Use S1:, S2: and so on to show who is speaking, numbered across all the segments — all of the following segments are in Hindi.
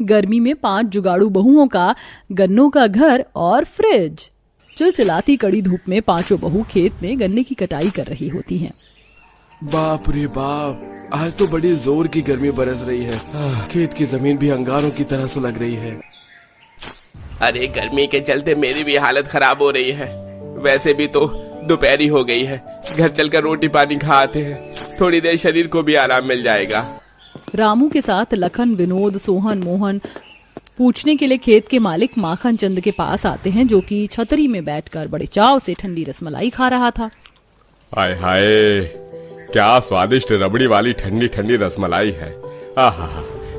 S1: गर्मी में 5 जुगाड़ू बहुओं का गन्नों का घर और फ्रिज। चिलचिलाती कड़ी धूप में पांचों बहू खेत में गन्ने की कटाई कर रही होती हैं।
S2: बाप रे बाप, आज तो बड़ी जोर की गर्मी बरस रही है। खेत की जमीन भी अंगारों की तरह सुलग रही है।
S3: अरे गर्मी के चलते मेरी भी हालत खराब हो रही है। वैसे भी तो दोपहरी हो गई है, घर चलकर रोटी पानी खा आते हैं, थोड़ी देर शरीर को भी आराम मिल जाएगा।
S1: रामू के साथ लखन, विनोद, सोहन, मोहन पूछने के लिए खेत के मालिक माखन चंद के पास आते हैं, जो कि छतरी में बैठकर बड़े चाव से ठंडी रसमलाई खा रहा था।
S4: हाय हाय, क्या स्वादिष्ट रबड़ी वाली ठंडी ठंडी रसमलाई है। आहा,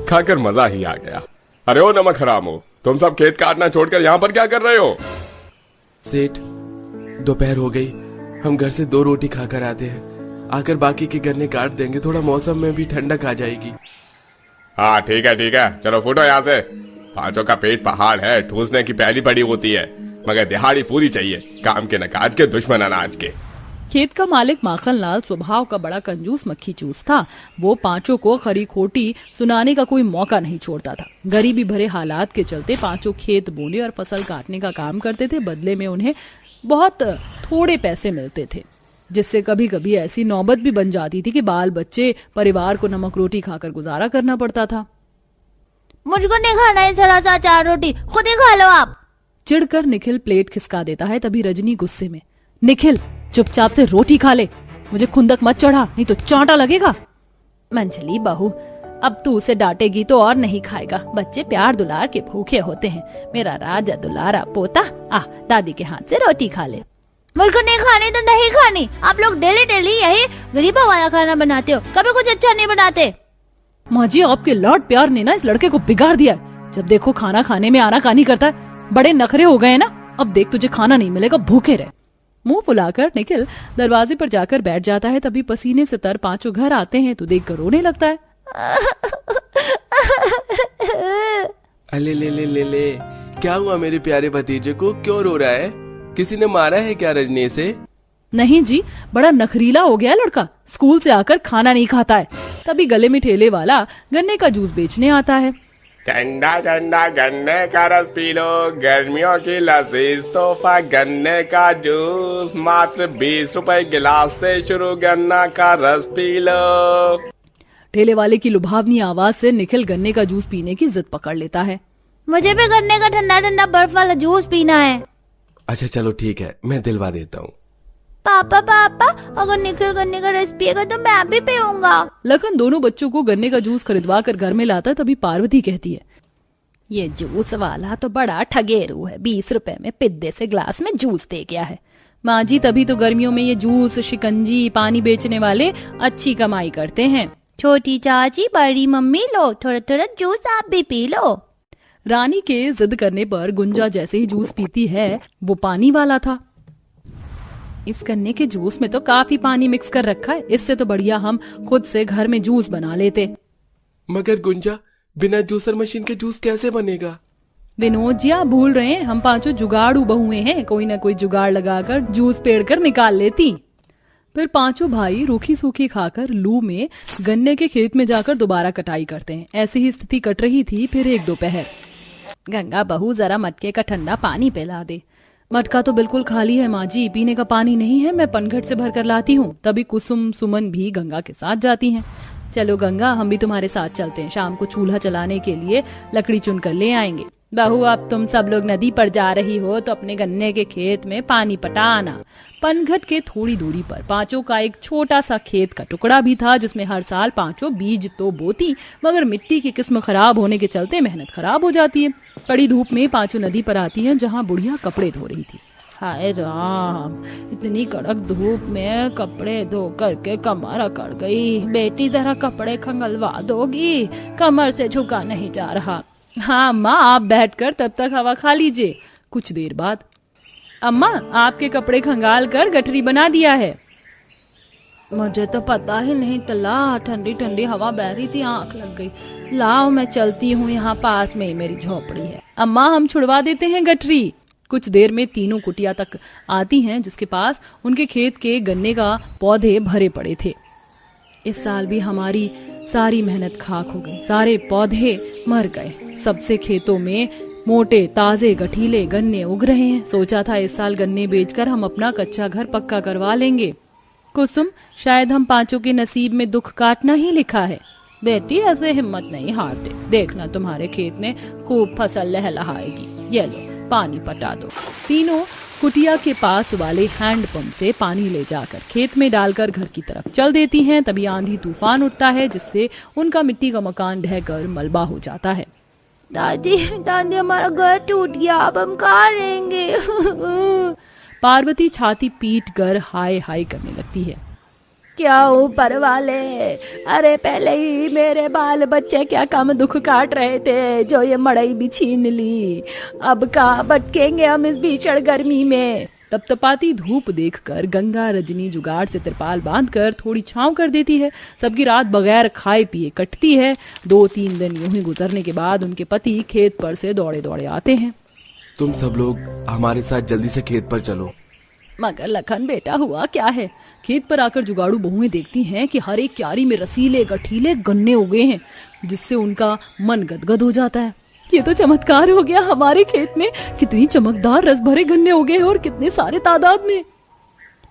S4: खाकर मजा ही आ गया। अरे ओ नमक हरामो, तुम सब खेत काटना छोड़कर यहाँ पर क्या कर रहे हो?
S2: सेठ, दोपहर हो गई, हम घर से 2 रोटी खाकर आते हैं, आकर बाकी के गन्ने काट देंगे, थोड़ा मौसम में भी ठंडक आ जाएगी।
S4: हाँ ठीक है, चलो फूटो यहाँ से। पांचों का पेट पहाड़ है, ठूसने की पहली पड़ी होती है, मगर दिहाड़ी पूरी चाहिए, काम के न काज के, दुश्मन अनाज के।
S1: खेत का मालिक माखन लाल स्वभाव का बड़ा कंजूस मक्खी चूस था। वो पांचों को खरी खोटी सुनाने का कोई मौका नहीं छोड़ता था। गरीबी भरे हालात के चलते पांचों खेत बोने और फसल काटने का काम करते थे। बदले में उन्हें बहुत थोड़े पैसे मिलते थे, जिससे कभी कभी ऐसी नौबत भी बन जाती थी कि बाल बच्चे परिवार को नमक रोटी खाकर गुजारा करना पड़ता था।
S5: मुझको नहीं खाना है जरा सा 4 रोटी, खुद ही खा लो आप।
S1: चिढ़कर निखिल प्लेट खिसका देता है। तभी रजनी गुस्से में, निखिल चुपचाप से रोटी खा ले, मुझे खुंदक मत चढ़ा, नहीं तो चांटा लगेगा। मंझली बहू, अब तू उसे डांटेगी तो और नहीं खाएगा। बच्चे प्यार दुलार के भूखे होते हैं। मेरा राजा दुलारा पोता, दादी के हाथ से रोटी खा ले।
S5: मुझको नहीं खानी तो नहीं खानी। आप लोग डेली डेली यही गरीबों वाला खाना बनाते हो, कभी कुछ अच्छा नहीं बनाते।
S1: माँ जी, आपके लाड प्यार ने ना इस लड़के को बिगाड़ दिया। जब देखो खाना खाने में आनाकानी करता है। बड़े नखरे हो गए ना, अब देख तुझे खाना नहीं मिलेगा, भूखे रहे। मुंह फुलाकर निखिल दरवाजे पर जाकर बैठ जाता है। तभी पसीने से तर पांचों घर आते हैं तो देखकर रोने लगता है।
S2: अले ले ले ले ले, क्या हुआ मेरे प्यारे भतीजे को, क्यों रो रहा है? किसी ने मारा है क्या रजनी से?
S1: नहीं जी, बड़ा नखरीला हो गया लड़का, स्कूल से आकर खाना नहीं खाता है। तभी गले में ठेले वाला गन्ने का जूस बेचने आता है।
S4: ठंडा ठंडा गन्ने का रस पी लो, गर्मियों की लजीज तोहफा गन्ने का जूस, मात्र 20 रुपए गिलास से शुरू गन्ना का रस पी लो।
S1: ठेले वाले की लुभावनी आवाज से निखिल गन्ने का जूस पीने की जिद पकड़ लेता है।
S5: मुझे भी गन्ने का ठंडा ठंडा बर्फ वाला जूस पीना है।
S2: अच्छा चलो ठीक है, मैं दिलवा देता हूँ।
S5: पापा, अगर निखिल गन्ने का रस पिएगा तो मैं भी पीऊंगा।
S1: लखन दोनों बच्चों को गन्ने का जूस खरीदवा कर घर में लाता है। तभी पार्वती कहती है, ये जूस वाला तो बड़ा ठगेरू है, 20 रुपए में पिद्दे से ग्लास में जूस दे गया है। माँ जी, तभी तो गर्मियों में ये जूस, शिकंजी, पानी बेचने वाले अच्छी कमाई करते हैं।
S5: छोटी चाची, बड़ी मम्मी, लो थोड़ा थोड़ा जूस आप भी पी लो।
S1: रानी के जिद करने पर गुंजा जैसे ही जूस पीती है, वो पानी वाला था। इस गन्ने के जूस में तो काफी पानी मिक्स कर रखा है, इससे तो बढ़िया हम खुद से घर में जूस बना लेते।
S2: मगर गुंजा, बिना जूसर मशीन के जूस कैसे बनेगा?
S1: विनोद जी, आप भूल रहे हैं, हम पांचों जुगाड़ू बहुएं हैं, कोई ना कोई जुगाड़ लगाकर जूस पेड़ कर निकाल लेती। फिर पांचों भाई रूखी सूखी खाकर लू में गन्ने के खेत में जाकर दोबारा कटाई करते हैं। ऐसी ही स्थिति कट रही थी। फिर एक दोपहर, गंगा बहू जरा मटके का ठंडा पानी पिला दे। मटका तो बिल्कुल खाली है माँ जी, पीने का पानी नहीं है, मैं पनघट से भर कर लाती हूँ। तभी कुसुम सुमन भी गंगा के साथ जाती हैं। चलो गंगा, हम भी तुम्हारे साथ चलते हैं, शाम को चूल्हा चलाने के लिए लकड़ी चुन कर ले आएंगे। बहू, अब तुम सब लोग नदी पर जा रही हो तो अपने गन्ने के खेत में पानी पटाना। पनघट के थोड़ी दूरी पर पांचों का एक छोटा सा खेत का टुकड़ा भी था, जिसमें हर साल पांचों बीज तो बोती, मगर मिट्टी की किस्म खराब होने के चलते मेहनत खराब हो जाती है। कड़ी धूप में पांचों नदी पर आती हैं, जहाँ बुढ़िया कपड़े धो रही थी। हाय राम, इतनी कड़क धूप में कपड़े धो करके कमर अकड़ गई। बेटी जरा कपड़े खंगलवा दोगी, कमर से झुका नहीं जा रहा। हाँ माँ, आप बैठकर तब तक हवा खा लीजिए। कुछ देर बाद, अम्मा आपके कपड़े खंगाल कर गठरी बना दिया है। मुझे तो पता ही नहीं चला, ठंडी ठंडी हवा बह रही थी, आंख लग गई। लाओ मैं चलती हूँ, यहाँ पास में ही मेरी झोपड़ी है। अम्मा, हम छुड़वा देते हैं गठरी। कुछ देर में तीनों कुटिया तक आती हैं, जिसके पास उनके खेत के गन्ने का पौधे भरे पड़े थे। इस साल भी हमारी सारी मेहनत खाक हो गई, सारे पौधे मर गए। सबसे खेतों में मोटे ताजे गठीले गन्ने उग रहे हैं। सोचा था इस साल गन्ने बेचकर हम अपना कच्चा घर पक्का करवा लेंगे। कुसुम, शायद हम पांचों के नसीब में दुख काटना ही लिखा है। बेटी, ऐसे हिम्मत नहीं हारते। देखना तुम्हारे खेत में खूब फसल लहलहाएगी। ये लो, पानी पटा दो। तीनों कुटिया के पास वाले हैंडपंप से पानी ले जाकर खेत में डालकर घर की तरफ चल देती हैं। तभी आंधी तूफान उठता है, जिससे उनका मिट्टी का मकान ढहकर मलबा हो जाता है।
S5: दादी दादी, हमारा घर टूट गया, अब हम कहाँ रहेंगे?
S1: पार्वती छाती पीट कर हाय हाय करने लगती है।
S5: क्या ऊपर वाले, अरे पहले ही मेरे बाल बच्चे क्या कम दुख काट रहे थे, जो ये मड़ई भी छीन ली। अब कहाँ भटकेंगे हम इस भीषण गर्मी में।
S1: तपतपाती धूप देखकर गंगा रजनी जुगाड़ से तिरपाल बांधकर थोड़ी छांव कर देती है। सबकी रात बगैर खाए पिए कटती है। 2-3 दिन यूं ही गुजरने के बाद उनके पति खेत पर से दौड़े दौड़े आते हैं।
S2: तुम सब लोग हमारे साथ जल्दी से खेत पर चलो।
S1: मगर लखन बेटा, हुआ क्या है? खेत पर आकर जुगाड़ू बहुएं देखती हैं कि हर एक क्यारी में रसीले गठीले गन्ने उगे हैं, जिससे उनका मन गदगद हो जाता है। ये तो चमत्कार हो गया, हमारे खेत में कितनी चमकदार रस भरे गन्ने उगे हैं और कितने सारे तादाद में।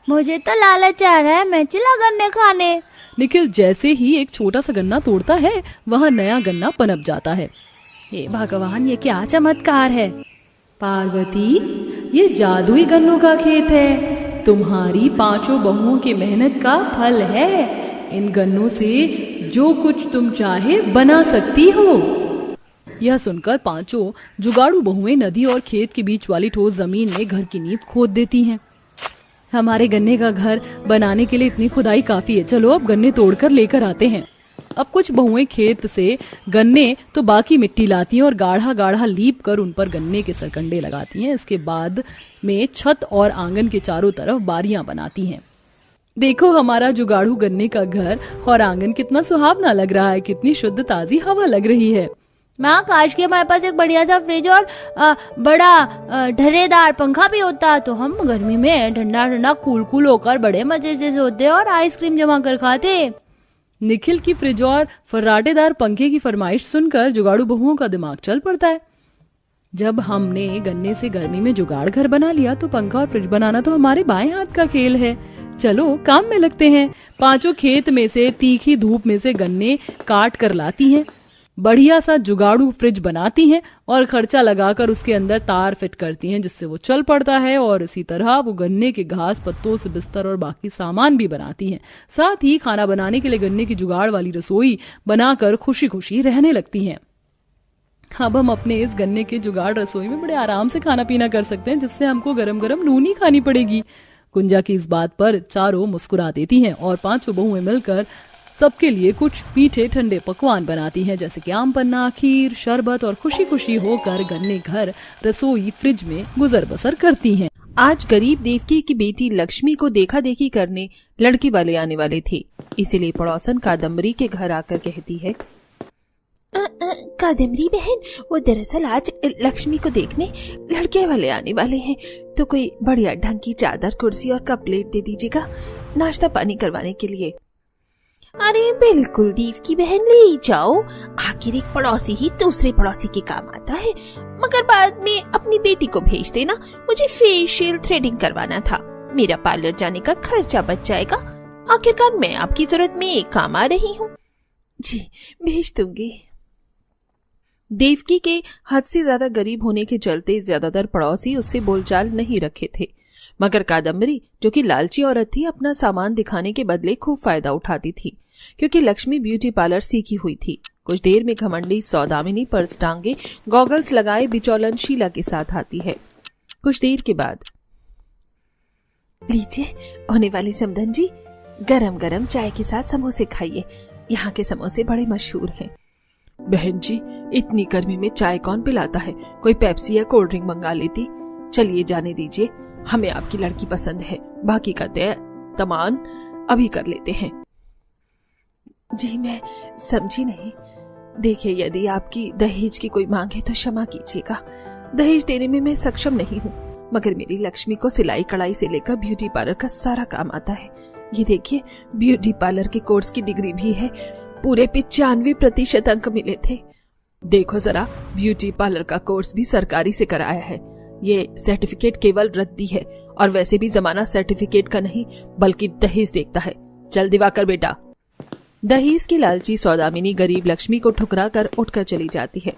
S5: मुझे तो लालच आ रहा है, मैं चला गन्ने खाने।
S1: निखिल जैसे ही एक छोटा सा गन्ना तोड़ता है, वहाँ नया गन्ना पनप जाता है। हे भगवान, ये क्या चमत्कार है। पार्वती, ये जादुई गन्नों का खेत है। तुम्हारी 5 बहुओं की मेहनत का फल है। इन गन्नों से जो कुछ तुम चाहे बना सकती हो। यह सुनकर 5 जुगाड़ू बहुएं नदी और खेत के बीच वाली ठोस जमीन में घर की नींव खोद देती हैं। हमारे गन्ने का घर बनाने के लिए इतनी खुदाई काफी है। चलो अब गन्ने तोड़कर लेकर आते हैं। अब कुछ बहुएं खेत से गन्ने तो बाकी मिट्टी लाती हैं और गाढ़ा गाढ़ा लीप कर उन पर गन्ने के सरकंडे लगाती हैं। इसके बाद में छत और आंगन के चारों तरफ बारियां बनाती हैं। देखो, हमारा जुगाड़ू गन्ने का घर और आंगन कितना सुहावना लग रहा है, कितनी शुद्ध ताजी हवा लग रही है।
S5: माँ, काश के हमारे पास एक बढ़िया सा फ्रिज और बड़ा ढर्रेदार पंखा भी होता, तो हम गर्मी में ठंडा ठंडा कूल कूल होकर बड़े मजे से सोते और आइसक्रीम जमा कर खाते।
S1: निखिल की फ्रिज और फर्राटेदार पंखे की फरमाइश सुनकर जुगाड़ू बहुओं का दिमाग चल पड़ता है। जब हमने गन्ने से गर्मी में जुगाड़ घर बना लिया, तो पंखा और फ्रिज बनाना तो हमारे बाएं हाथ का खेल है। चलो काम में लगते हैं। 5 खेत में से तीखी धूप में से गन्ने काट कर लाती हैं, बढ़िया सा जुगाड़ू फ्रिज बनाती हैं और खर्चा लगाकर उसके अंदर तार फिट करती हैं, जिससे वो चल पड़ता है। और इसी तरह वो गन्ने के घास पत्तों से बिस्तर और बाकी सामान भी बनाती हैं। साथ ही खाना बनाने के लिए गन्ने की जुगाड़ वाली रसोई बनाकर खुशी खुशी रहने लगती हैं। अब हम अपने इस गन्ने के जुगाड़ रसोई में बड़े आराम से खाना पीना कर सकते हैं, जिससे हमको गरम गरम नूनी खानी पड़ेगी। कुंजा की इस बात पर चारों मुस्कुरा देती हैं और 5 बहुएं मिलकर सबके लिए कुछ मीठे ठंडे पकवान बनाती हैं, जैसे कि आम पन्ना, खीर, शरबत, और खुशी खुशी होकर गन्ने घर, रसोई, फ्रिज में गुजर बसर करती हैं।
S6: आज गरीब देवकी की बेटी लक्ष्मी को देखा देखी करने लड़के वाले आने वाले थे, इसीलिए पड़ोसन कादम्बरी के घर आकर कहती है,
S7: कादम्बरी बहन, वो दरअसल आज लक्ष्मी को देखने लड़के वाले आने वाले हैं, तो कोई बढ़िया ढंग की चादर, कुर्सी और कप प्लेट दे दीजिएगा नाश्ता पानी करवाने के लिए। अरे बिल्कुल देवकी बहन, ले जाओ, आखिर एक पड़ोसी ही दूसरे पड़ोसी के काम आता है। मगर बाद में अपनी बेटी को भेज देना, मुझे फेशियल थ्रेडिंग करवाना था। मेरा पार्लर जाने का खर्चा बच जाएगा। आखिरकार मैं आपकी जरूरत में काम आ रही हूँ। जी भेज दूंगी।
S6: देवकी के हद से ज्यादा गरीब होने के चलते ज्यादातर पड़ोसी उससे बोलचाल नहीं रखे थे, मगर कादम्बरी, जो कि लालची औरत थी, अपना सामान दिखाने के बदले खूब फायदा उठाती थी, क्योंकि लक्ष्मी ब्यूटी पार्लर सीखी हुई थी। कुछ देर में घमंडी सौदामिनी पर्स टांगे, गॉगल्स लगाए बिचौलन शीला के साथ आती है। कुछ देर के बाद,
S7: लीजिए होने वाली समधन जी, गरम गरम चाय के साथ समोसे खाइए, यहाँ के समोसे बड़े मशहूर हैं।
S6: बहन जी, इतनी गर्मी में चाय कौन पिलाता है, कोई पेप्सी या कोल्ड ड्रिंक मंगा लेती। चलिए जाने दीजिए, हमें आपकी लड़की पसंद है, बाकी का तय तमान अभी कर लेते हैं।
S7: जी मैं समझी नहीं। देखिए, यदि आपकी दहेज की कोई मांग है तो क्षमा कीजिएगा, दहेज देने में मैं सक्षम नहीं हूँ, मगर मेरी लक्ष्मी को सिलाई कढ़ाई से लेकर ब्यूटी पार्लर का सारा काम आता है। ये देखिए, ब्यूटी पार्लर के कोर्स की डिग्री भी है। पूरे 95% अंक मिले थे।
S6: देखो जरा, ब्यूटी पार्लर का कोर्स भी सरकारी से कराया है। ये सर्टिफिकेट केवल रद्दी है, और वैसे भी जमाना सर्टिफिकेट का नहीं बल्कि दहेज देखता है। चल दिवाकर बेटा। दहेज की लालची सौदामिनी गरीब लक्ष्मी को ठुकरा कर उठकर चली जाती है।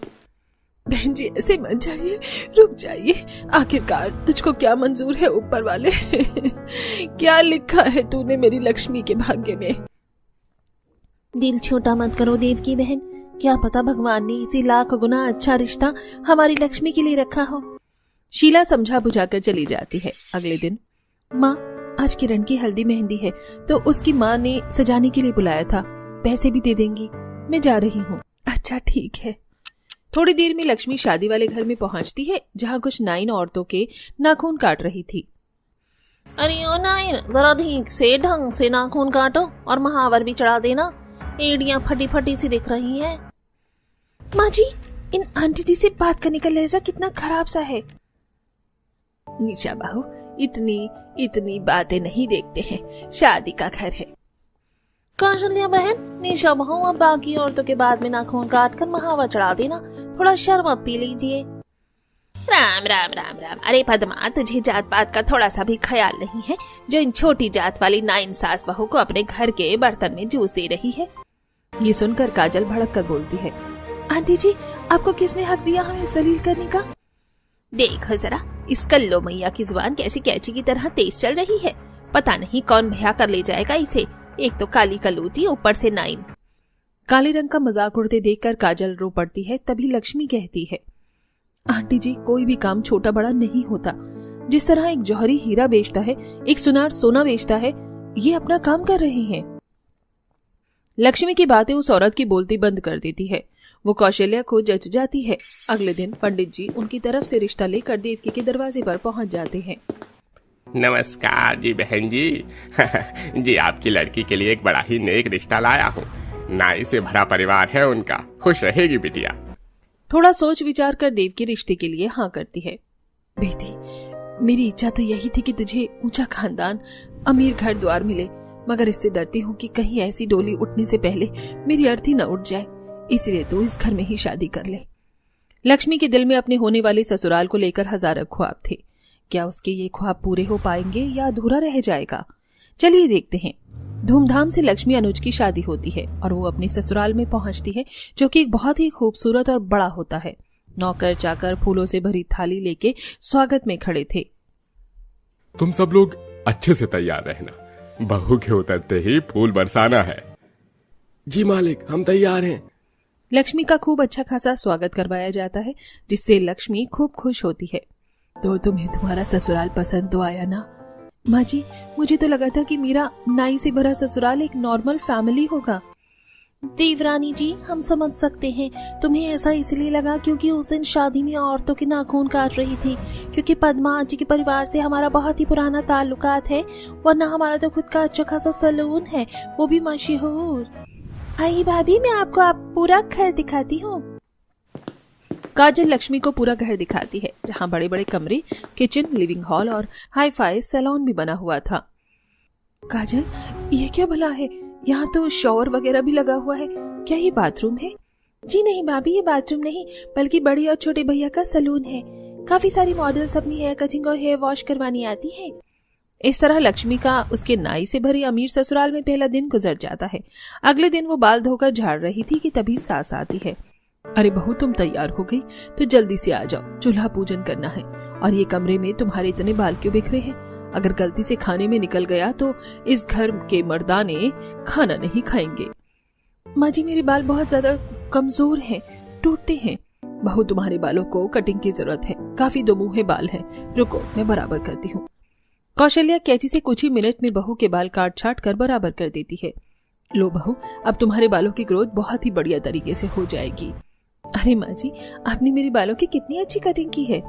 S7: बहन जी ऐसे मत जाइए, रुक जाइए। आखिरकार तुझको क्या मंजूर है ऊपर वाले? क्या लिखा है तूने मेरी लक्ष्मी के भाग्य में?
S5: दिल छोटा मत करो देवकी बहन, क्या पता भगवान ने इसी लाख गुना अच्छा रिश्ता हमारी लक्ष्मी के लिए रखा हो।
S6: शीला समझा बुझाकर चली जाती है। अगले दिन, माँ आज किरण की हल्दी मेहंदी है, तो उसकी माँ ने सजाने के लिए बुलाया था। पैसे भी दे देंगी, मैं जा रही हूँ।
S7: अच्छा ठीक है।
S6: थोड़ी देर में लक्ष्मी शादी वाले घर में पहुंचती है, जहाँ कुछ नाइन औरतों के नाखून काट रही थी।
S5: अरे ओ नाइन, जरा ठीक से ढंग से नाखून काटो और महावर भी चढ़ा देना, एड़ियां फटी फटी सी दिख रही हैं।
S7: माँ जी, इन आंटी जी से बात करने का लहजा कितना खराब सा है।
S6: निशा बहू, इतनी बातें नहीं देखते हैं, शादी का घर है।
S5: कौशल्या बहन, निशा बहू अब बाकी औरतों के बाद में नाखून काट कर महावर चढ़ा देना, थोड़ा शरबत पी लीजिए।
S7: राम राम राम राम। अरे पद्मा, तुझे जात पात का थोड़ा सा भी ख्याल नहीं है, जो इन छोटी जात वाली नाइन सास बहू को अपने घर के बर्तन में जूस दे रही है।
S6: ये सुनकर काजल भड़क कर बोलती है,
S7: आंटी जी आपको किसने हक दिया हमें जलील करने का? देखो जरा, इस कल्लो मैया की जुबान कैसी कैची की तरह तेज चल रही है। पता नहीं कौन भया कर ले जाएगा इसे। एक तो काली कलूटी, ऊपर से नाइन।
S6: काले रंग का मजाक उड़ते देखकर काजल रो पड़ती है। तभी लक्ष्मी कहती है, आंटी जी कोई भी काम छोटा बड़ा नहीं होता। जिस तरह एक जौहरी हीरा बेचता है, एक सुनार सोना बेचता है, ये अपना काम कर रहे हैं। लक्ष्मी की बातें उस औरत की बोलती बंद कर देती है। वो कौशल्या को जच जाती है। अगले दिन पंडित जी उनकी तरफ से रिश्ता लेकर देवकी के दरवाजे पर पहुंच जाते हैं।
S4: नमस्कार जी बहन जी। जी आपकी लड़की के लिए एक बड़ा ही नेक रिश्ता लाया हूँ। नाई से भरा परिवार है उनका, खुश रहेगी बिटिया।
S6: थोड़ा सोच विचार कर देवकी रिश्ते के लिए हाँ करती है।
S7: बेटी, मेरी इच्छा तो यही थी कि तुझे ऊंचा खानदान, अमीर घर द्वार मिले, मगर इससे डरती हूँ कि कहीं ऐसी डोली उठने से पहले मेरी अर्थी न उठ जाए, इसलिए तो इस घर में ही शादी कर ले।
S6: लक्ष्मी के दिल में अपने होने वाले ससुराल को लेकर हजारों ख्वाब थे। क्या उसके ये ख्वाब पूरे हो पाएंगे या अधूरा रह जाएगा? चलिए देखते हैं। धूमधाम से लक्ष्मी अनुज की शादी होती है और वो अपने ससुराल में पहुंचती है, जो कि एक बहुत ही खूबसूरत और बड़ा होता है। नौकर चाकर फूलों से भरी थाली लेके स्वागत में खड़े थे।
S4: तुम सब लोग अच्छे से तैयार रहना, बहू के उतरते ही फूल बरसाना है।
S2: जी मालिक, हम तैयार हैं।
S6: लक्ष्मी का खूब अच्छा खासा स्वागत करवाया जाता है, जिससे लक्ष्मी खूब खुश होती है।
S7: तो तुम्हें तुम्हारा ससुराल पसंद तो आया ना?
S6: माँ जी, मुझे तो लगा था कि मेरा नाई से भरा ससुराल एक नॉर्मल फैमिली होगा।
S5: देवरानी जी, हम समझ सकते हैं, तुम्हें ऐसा इसलिए लगा क्योंकि उस दिन शादी में औरतों के नाखून काट रही थी, क्योंकि पद्मा जी के परिवार से हमारा बहुत ही पुराना ताल्लुकात है, वरना हमारा तो खुद का अच्छा खासा सैलून है, वो भी मशहूर।
S7: आई भाभी, मैं आपको आप पूरा घर दिखाती हूँ।
S6: काजल लक्ष्मी को पूरा घर दिखाती है, जहाँ बड़े बड़े कमरे, किचन, लिविंग हॉल और हाई फाई सैलून भी बना हुआ था।
S7: काजल, ये क्या भला है? यहाँ तो शॉवर वगैरह भी लगा हुआ है। क्या ये बाथरूम है? जी नहीं भाभी, ये बाथरूम नहीं, बल्कि बड़ी और छोटे भैया का सैलून है। काफी सारी मॉडल्स अपनी हेयर कटिंग और हेयर वॉश करवानी आती है।
S6: इस तरह लक्ष्मी का उसके नाई से भरे अमीर ससुराल में पहला दिन गुजर जाता है। अगले दिन वो बाल धोकर झाड़ रही थी कि तभी सास आती है। अरे बहू, तुम तैयार हो गई तो जल्दी से आ जाओ, चूल्हा पूजन करना है। और ये कमरे में तुम्हारे इतने बाल क्यों बिखरे हैं? अगर गलती से खाने में निकल गया तो इस घर के मर्दाने खाना नहीं खाएंगे।
S7: माँ जी, मेरे बाल बहुत ज्यादा कमजोर हैं, टूटते हैं।
S6: बहू, तुम्हारे बालों को कटिंग की जरूरत है, काफी दोमुहे बाल हैं। रुको, मैं बराबर करती हूँ। कौशल्या कैंची से कुछ ही मिनट में बहू के बाल काट छाट कर बराबर कर देती है। लो बहू, अब तुम्हारे बालों की ग्रोथ बहुत ही बढ़िया तरीके से हो जाएगी।
S7: अरे माँ जी, आपने मेरे बालों की कितनी अच्छी कटिंग की है।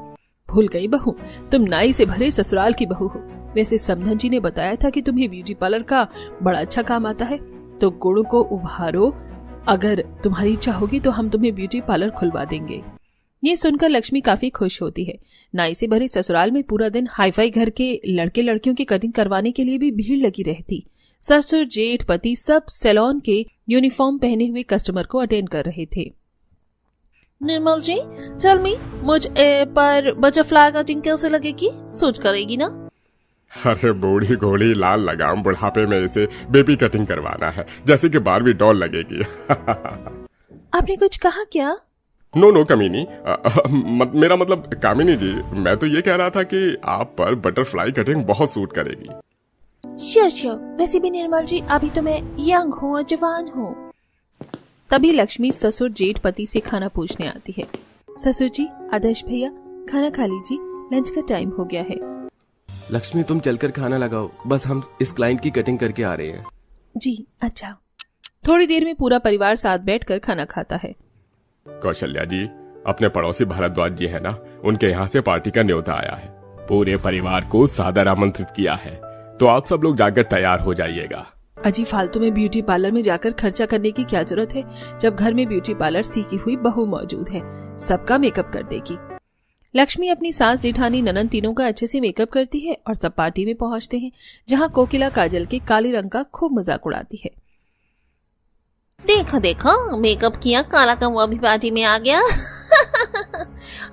S6: भूल गई बहू, तुम नाई से भरे ससुराल की बहू हो। वैसे समधन जी ने बताया था कि तुम्हें ब्यूटी पार्लर का बड़ा अच्छा काम आता है, तो गुण को उभारो। अगर तुम्हारी इच्छा होगी तो हम तुम्हें ब्यूटी पार्लर खुलवा देंगे। ये सुनकर लक्ष्मी काफी खुश होती है। नाई से भरे ससुराल में पूरा दिन हाईफाई घर के लड़के लड़कियों की कटिंग करवाने के लिए भी भीड़ लगी रहती। ससुर जेठ पति सब सैलून के यूनिफॉर्म पहने हुए कस्टमर को अटेंड कर रहे थे।
S7: निर्मल जी, टेल मी, मुझ पर बटरफ्लाई कटिंग कैसे लगेगी? सूट करेगी ना?
S4: अरे बूढ़ी घोड़ी लाल लगाम, बुढ़ापे में इसे बेबी कटिंग करवाना है, जैसे कि बारबी डॉल लगेगी।
S7: आपने कुछ कहा क्या?
S4: नो कमीनी, मेरा मतलब कामिनी जी, मैं तो ये कह रहा था कि आप पर बटरफ्लाई कटिंग बहुत सूट करेगी।
S7: श्योर। वैसे भी निर्मल जी, अभी तो मैं यंग हूँ और जवान हूँ।
S6: तभी लक्ष्मी ससुर जेठ पति से खाना पूछने आती है। ससुर जी, आदर्श भैया, खाना खा लीजिए, लंच का टाइम हो गया है।
S2: लक्ष्मी तुम चलकर खाना लगाओ, बस हम इस क्लाइंट की कटिंग करके आ रहे हैं।
S6: जी अच्छा। थोड़ी देर में पूरा परिवार साथ बैठकर खाना खाता है।
S4: कौशल्या जी, अपने पड़ोसी भारद्वाज जी है ना, उनके यहाँ से पार्टी का न्योता आया है। पूरे परिवार को सादर आमंत्रित किया है, तो आप सब लोग जाकर तैयार हो जाइएगा।
S6: अजी, फालतू में ब्यूटी पार्लर में जाकर खर्चा करने की क्या जरूरत है, जब घर में ब्यूटी पार्लर सीखी हुई बहू मौजूद है, सबका मेकअप कर देगी। लक्ष्मी अपनी सास जेठानी ननद तीनों का अच्छे से मेकअप करती है और सब पार्टी में पहुंचते हैं, जहां कोकिला काजल के काले रंग का खूब मजाक उड़ाती है।
S7: देखो, मेकअप किया, काला कौवा भी पार्टी में आ गया।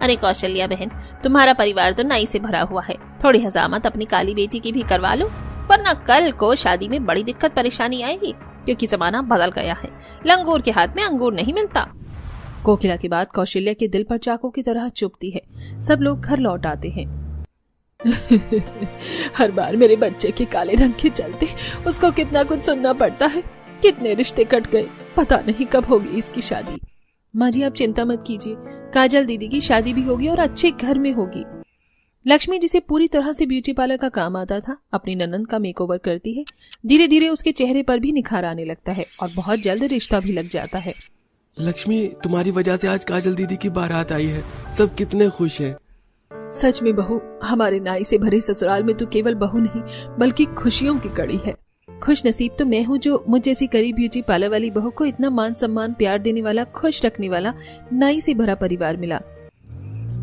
S7: अरे कौशल्या बहन, तुम्हारा परिवार तो नाई से भरा हुआ है, थोड़ी हजामत अपनी काली बेटी की भी करवा लो, वरना कल को शादी में बड़ी दिक्कत परेशानी आएगी, क्योंकि जमाना बदल गया है, लंगूर के हाथ में अंगूर नहीं मिलता।
S6: कोकिला की बात कौशल्या के दिल पर चाकू की तरह चुभती है। सब लोग घर लौट आते हैं। हर बार मेरे बच्चे के काले रंग के चलते उसको कितना कुछ सुनना पड़ता है, कितने रिश्ते कट गए, पता नहीं कब होगी इसकी शादी। माँ जी, आप चिंता मत कीजिए, काजल दीदी की शादी भी होगी और अच्छे घर में होगी। लक्ष्मी, जिसे पूरी तरह से ब्यूटी पार्लर का काम आता था, अपनी ननद का मेकओवर करती है। धीरे धीरे उसके चेहरे पर भी निखार आने लगता है और बहुत जल्द रिश्ता भी लग जाता है।
S2: लक्ष्मी, तुम्हारी वजह से आज काजल दीदी की बारात आई है, सब कितने खुश हैं।
S6: सच में बहू, हमारे नाई से भरे ससुराल में तो केवल बहू नहीं बल्कि खुशियों की कड़ी है। खुश नसीब तो मैं हूँ जो मुझ जैसी करीब ब्यूटी पार्लर वाली बहू को इतना मान सम्मान प्यार देने वाला, खुश रखने वाला नाई से भरा परिवार मिला।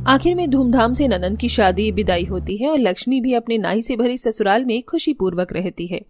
S6: आखिर में धूमधाम से ननद की शादी विदाई होती है और लक्ष्मी भी अपने नाई से भरे ससुराल में खुशी पूर्वक रहती है।